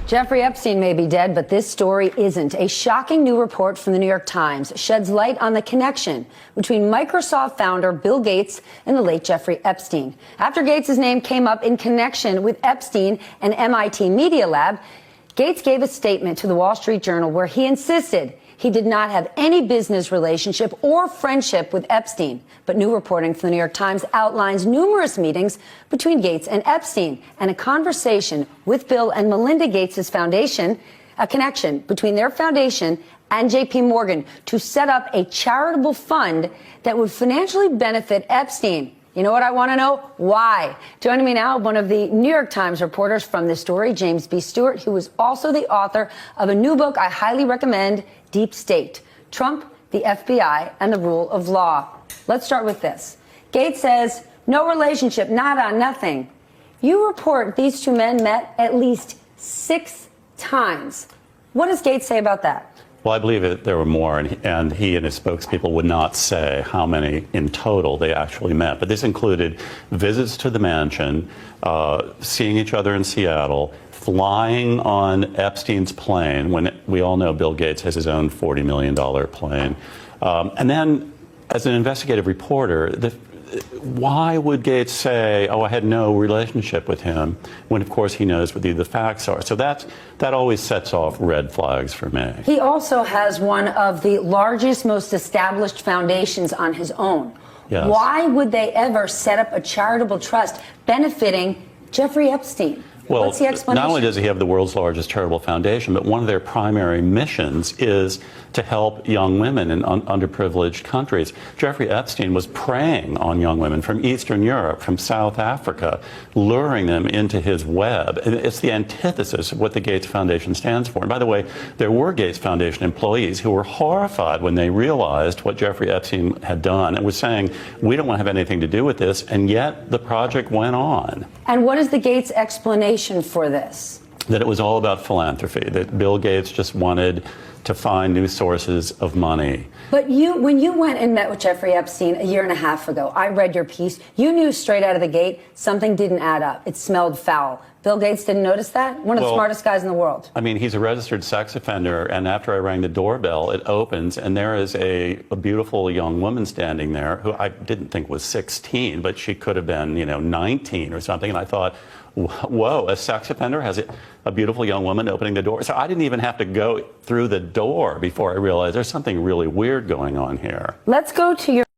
Jeffrey Epstein may be dead, but this story isn't. A shocking new report from the New York Times sheds light on the connection between Microsoft founder Bill Gates and the late Jeffrey Epstein. After Gates' name came up in connection with Epstein and MIT Media Lab, Gates gave a statement to the Wall Street Journal where he insisted he did not have any business relationship or friendship with Epstein. But new reporting from the New York Times outlines numerous meetings between Gates and Epstein and a conversation with Bill and Melinda Gates' foundation, a connection between their foundation and J.P. Morgan to set up a charitable fund that would financially benefit Epstein. You know what I want to know? Why? Joining me now, one of the New York Times reporters from this story, James B. Stewart, who is also the author of a new book I highly recommend, Deep State: Trump, the FBI, and the Rule of Law. Let's start with this. Gates says, no relationship, nada, nothing. You report these two men met at least 6 times. What does Gates say about that? Well, I believe that there were more, and he and his spokespeople would not say how many in total they actually met. But this included visits to the mansion, seeing each other in Seattle, flying on Epstein's plane, when we all know Bill Gates has his own $40 million plane. And then, as an investigative reporter, why would Gates say, oh, I had no relationship with him, when, of course, he knows what the facts are? So that always sets off red flags for me. He also has one of the largest, most established foundations on his own. Yes. Why would they ever set up a charitable trust benefiting Jeffrey Epstein? Well, what's the explanation? Not only does he have the world's largest charitable foundation, but one of their primary missions is to help young women in underprivileged countries. Jeffrey Epstein was preying on young women from Eastern Europe, from South Africa, luring them into his web. And it's the antithesis of what the Gates Foundation stands for. And by the way, there were Gates Foundation employees who were horrified when they realized what Jeffrey Epstein had done and was saying, we don't want to have anything to do with this, and yet the project went on. And what is the Gates explanation for this? That it was all about philanthropy, that Bill Gates just wanted to find new sources of money. But when you went and met with Jeffrey Epstein a year and a half ago, I read your piece, you knew straight out of the gate something didn't add up. It smelled foul. Bill Gates didn't notice that? One of the smartest guys in the world. I mean, he's a registered sex offender, and after I rang the doorbell, it opens, and there is a beautiful young woman standing there who I didn't think was 16, but she could have been, 19 or something, and I thought, whoa, a sex offender has a beautiful young woman opening the door. So I didn't even have to go through the door before I realized there's something really weird going on here. Let's go to your